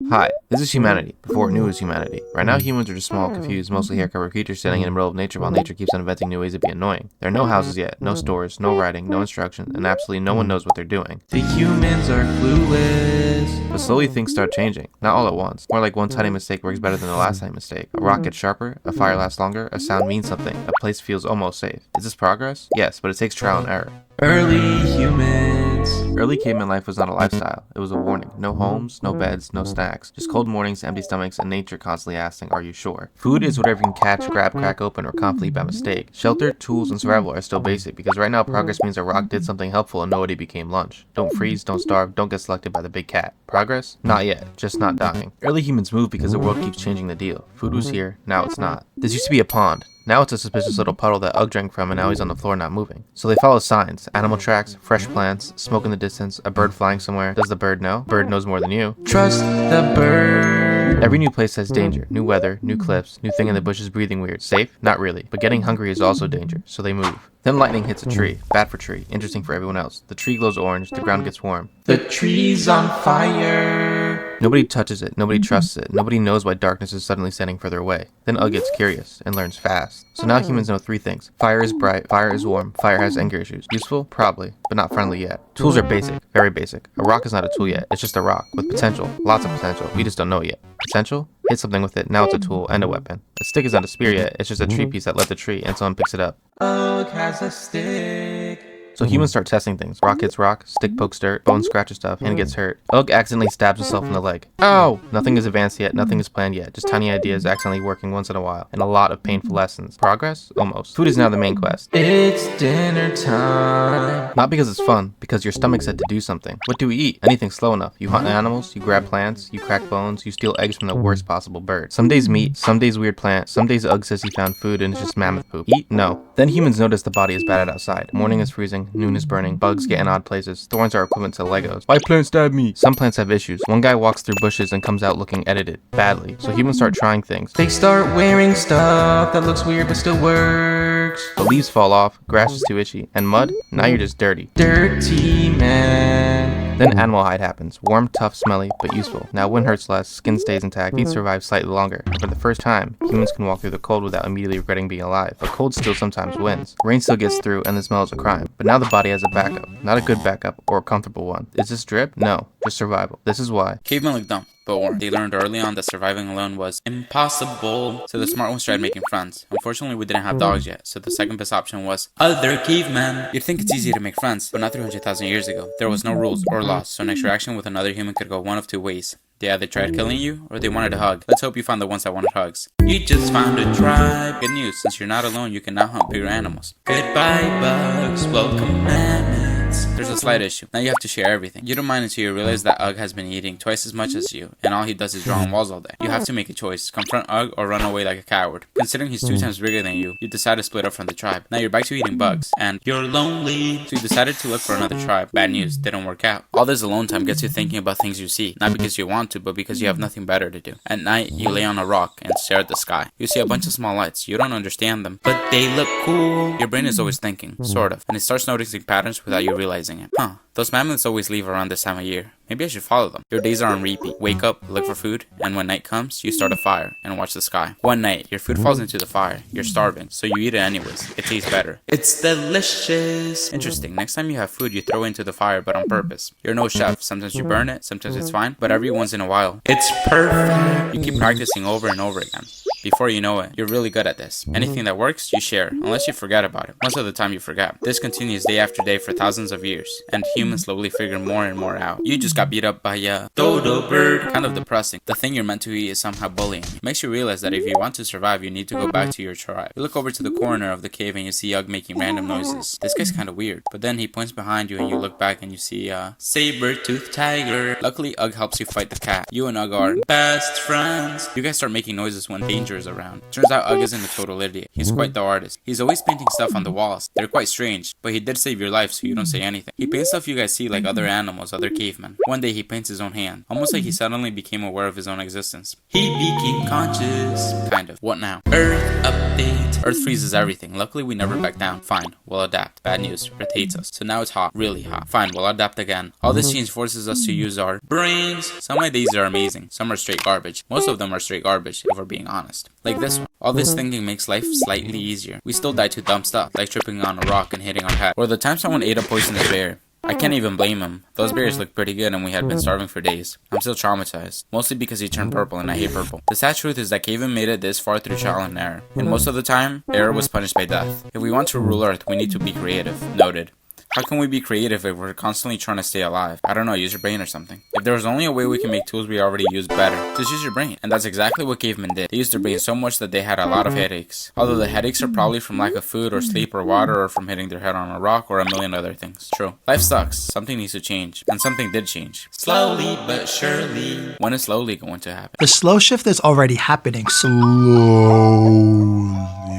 Hi, this is humanity, before it knew it was humanity. Right now humans are just small, confused, mostly hair-covered creatures standing in the middle of nature while nature keeps on inventing new ways to be annoying. There are no houses yet, no stores, no writing, no instruction, and absolutely no one knows what they're doing. The humans are clueless. But slowly things start changing, not all at once. More like one tiny mistake works better than the last tiny mistake. A rock gets sharper, a fire lasts longer, a sound means something, a place feels almost safe. Is this progress? Yes, but it takes trial and error. Early humans. Early caveman life was not a lifestyle, it was a warning. No homes, no beds, no snacks. Just cold mornings, empty stomachs, and nature constantly asking, are you sure? Food is whatever you can catch, grab, crack open, or complete by mistake. Shelter, tools, and survival are still basic, because right now progress means a rock did something helpful and nobody became lunch. Don't freeze, don't starve, don't get selected by the big cat. Progress? Not yet, just not dying. Early humans move because the world keeps changing the deal. Food was here, now it's not. This used to be a pond. Now it's a suspicious little puddle that Ugg drank from and now he's on the floor not moving. So they follow signs, animal tracks, fresh plants, smoke in the distance, a bird flying somewhere. Does the bird know? Bird knows more than you. Trust the bird. Every new place has danger, new weather, new cliffs, new thing in the bushes breathing weird. Safe? Not really, but getting hungry is also danger, so they move. Then lightning hits a tree, bad for tree, interesting for everyone else. The tree glows orange, the ground gets warm. The tree's on fire! Nobody touches it, nobody trusts it, nobody knows why darkness is suddenly standing further away. Then Ugg gets curious, and learns fast. So now humans know three things. Fire is bright, fire is warm, fire has anger issues. Useful? Probably, but not friendly yet. Tools are basic, very basic. A rock is not a tool yet, it's just a rock, with potential, lots of potential, we just don't know it yet. Potential? Hit something with it, now it's a tool and a weapon. A stick is not a spear yet, it's just a tree piece that left the tree and someone picks it up. Ugg has a stick. So humans start testing things. Rock hits rock, stick pokes dirt, bone scratches stuff, and gets hurt. Ugg accidentally stabs himself in the leg. Ow! Nothing is advanced yet, nothing is planned yet, just tiny ideas accidentally working once in a while, and a lot of painful lessons. Progress? Almost. Food is now the main quest. It's dinner time. Not because it's fun, because your stomach said to do something. What do we eat? Anything slow enough. You hunt animals, you grab plants, you crack bones, you steal eggs from the worst possible bird. Some days meat, some days weird plant, some days Ugg says he found food and it's just mammoth poop. Eat? No. Then humans notice the body is bad outside. Morning is freezing, noon is burning, bugs get in odd places, thorns are equivalent to Legos. Why plants stab me? Some plants have issues. One guy walks through bushes and comes out looking edited, badly. So humans start trying things. They start wearing stuff that looks weird but still works. The leaves fall off, grass is too itchy, and mud? Now you're just dirty. Dirty man. Then animal hide happens. Warm, tough, smelly, but useful. Now wind hurts less, skin stays intact, feet survive slightly longer. And for the first time, humans can walk through the cold without immediately regretting being alive. But cold still sometimes wins. Rain still gets through and the smell is a crime. But now the body has a backup. Not a good backup or a comfortable one. Is this drip? No, just survival. This is why. Cavemen look dumb, but weren't. They learned early on that surviving alone was impossible. So the smart ones tried making friends. Unfortunately, we didn't have dogs yet, so the second best option was other cavemen. You'd think it's easy to make friends, but not 300,000 years ago. There was no rules or laws, so an interaction with another human could go one of two ways. They either tried killing you, or they wanted a hug. Let's hope you found the ones that wanted hugs. You just found a tribe. Good news, since you're not alone, you can now hunt bigger animals. Goodbye, bugs. Welcome, mammoths. There's a slight issue. Now you have to share everything. You don't mind until you realize that Ugg has been eating twice as much as you, and all he does is draw on walls all day. You have to make a choice. Confront Ugg or run away like a coward. Considering he's 2 times bigger than you decide to split up from the tribe. Now you're back to eating bugs, and you're lonely. So you decided to look for another tribe. Bad news, didn't work out. All this alone time gets you thinking about things you see. Not because you want to, but because you have nothing better to do. At night, you lay on a rock and stare at the sky. You see a bunch of small lights. You don't understand them, but they look cool. Your brain is always thinking, sort of, and it starts noticing patterns without you realizing it. Those mammoths always leave around this time of year. Maybe I should follow them. Your days are on repeat. Wake up, look for food, and when night comes, you start a fire and watch the sky. One night, your food falls into the fire. You're starving, so you eat it anyways. It tastes better. It's delicious. Interesting. Next time you have food, you throw it into the fire, but on purpose. You're no chef. Sometimes you burn it, sometimes it's fine, but every once in a while, it's perfect. You keep practicing over and over again. Before you know it, you're really good at this. Anything that works, you share, unless you forget about it. Most of the time you forget. This continues day after day for thousands of years, and humans slowly figure more and more out. You just got beat up by a dodo bird. Kind of depressing. The thing you're meant to eat is somehow bullying you. Makes you realize that if you want to survive, you need to go back to your tribe. You look over to the corner of the cave and you see Ugg making random noises. This guy's kind of weird. But then he points behind you and you look back and you see a saber-toothed tiger. Luckily, Ugg helps you fight the cat. You and Ugg are best friends. You guys start making noises when danger strangers around. Turns out Ugg isn't a total idiot. He's quite the artist. He's always painting stuff on the walls. They're quite strange, but he did save your life, so you don't say anything. He paints stuff you guys see like other animals, other cavemen. One day he paints his own hand, almost like he suddenly became aware of his own existence. He became conscious. Kind of. What now? Earth update. Earth freezes everything. Luckily we never back down. Fine, we'll adapt. Bad news, Earth hates us. So now it's hot, really hot. Fine, we'll adapt again. All this change forces us to use our brains. Some ideas are amazing, some are straight garbage. Most of them are straight garbage, if we're being honest. Like this one. All this thinking makes life slightly easier. We still die to dumb stuff, like tripping on a rock and hitting our head. Or the time someone ate a poisonous bear. I can't even blame him. Those berries looked pretty good and we had been starving for days. I'm still traumatized, mostly because he turned purple and I hate purple. The sad truth is that Cavemen made it this far through trial and error. And most of the time, error was punished by death. If we want to rule Earth, we need to be creative. Noted. How can we be creative if we're constantly trying to stay alive? I don't know, use your brain or something. If there was only a way we can make tools we already use better, just use your brain. And that's exactly what cavemen did. They used their brain so much that they had a lot of headaches. Although the headaches are probably from lack of food or sleep or water or from hitting their head on a rock or a million other things. True. Life sucks. Something needs to change. And something did change. Slowly but surely. When is slowly going to happen? The slow shift is already happening slowly,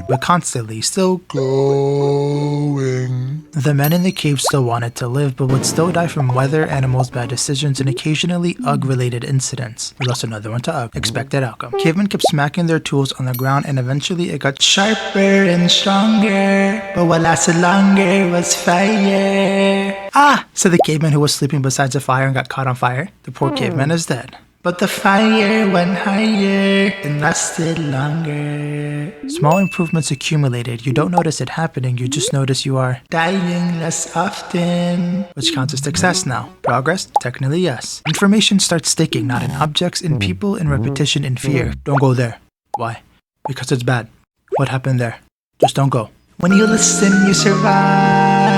but constantly, still going. The men in the cave still wanted to live, but would still die from weather, animals, bad decisions, and occasionally Ugg-related incidents. We lost another one to Ugg. Expected outcome. Cavemen kept smacking their tools on the ground, and eventually it got sharper and stronger. But what lasted longer was fire. Ah! Said the caveman who was sleeping beside the fire and got caught on fire. The poor caveman is dead. But the fire went higher and lasted longer. Small improvements accumulated. You don't notice it happening, you just notice you are dying less often. Which counts as success now. Progress? Technically yes. Information starts sticking, not in objects, in people, in repetition, in fear. Don't go there. Why? Because it's bad. What happened there? Just don't go. When you listen, you survive.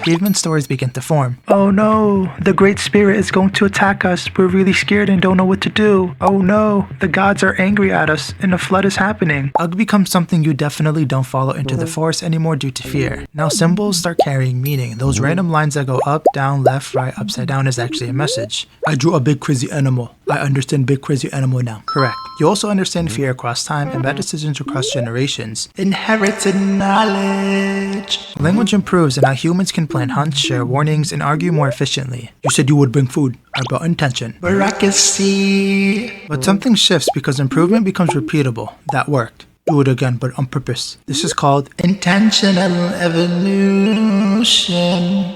Caveman stories begin to form. Oh no, the Great Spirit is going to attack us. We're really scared and don't know what to do. Oh no, the gods are angry at us and a flood is happening. Ugg becomes something you definitely don't follow into the forest anymore due to fear. Now symbols start carrying meaning. Those random lines that go up, down, left, right, upside down is actually a message. I drew a big crazy animal. I understand big crazy animal now. Correct. You also understand fear across time and bad decisions across generations. Inherited knowledge. Language improves and now humans can plan hunts, share warnings, and argue more efficiently. You said you would bring food. I brought intention. Bureaucracy. But something shifts because improvement becomes repeatable. That worked. Do it again, but on purpose. This is called intentional evolution.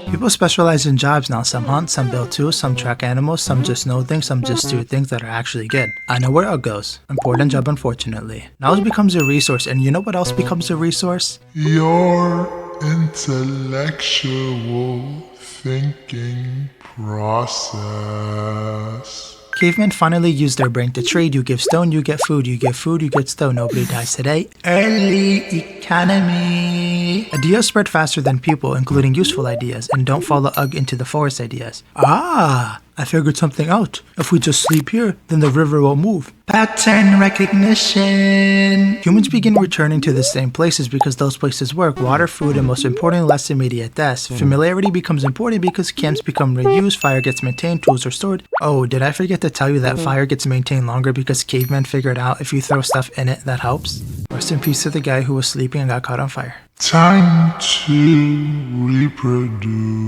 People specialize in jobs now. Some hunt, some build tools, some track animals, some just know things, some just do things that are actually good. I know where Ugg goes. Important job, unfortunately. Knowledge becomes a resource, and you know what else becomes a resource? Your intellectual thinking process. Cavemen finally used their brain to trade. You give stone, you get food. You give food, you get stone. Nobody dies today. Early economy. Ideas spread faster than people, including useful ideas, and don't follow Ugg into the forest ideas. Ah, I figured something out. If we just sleep here, then the river will move. Pattern recognition. Humans begin returning to the same places because those places work. Water, food, and most importantly, less immediate deaths. Familiarity becomes important because camps become reused, fire gets maintained, tools are stored. Oh, did I forget to tell you that fire gets maintained longer because cavemen figured out if you throw stuff in it, that helps? Rest in peace to the guy who was sleeping and got caught on fire. Time to reproduce.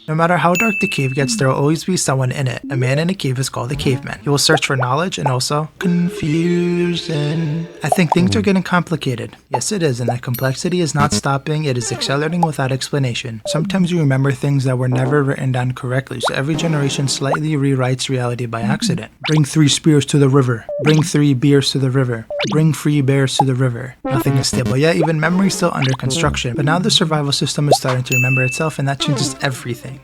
No matter how dark the cave gets, there will always be someone in it. A man in a cave is called a caveman. He will search for knowledge and also confusion. I think things are getting complicated. Yes, it is, and that complexity is not stopping, it is accelerating without explanation. Sometimes you remember things that were never written down correctly, so every generation slightly rewrites reality by accident. Bring 3 spears to the river. Bring 3 beers to the river. Bring 3 bears to the river. Nothing is stable yet, even memory is still under construction. But now the survival system is starting to remember itself, and that changes everything.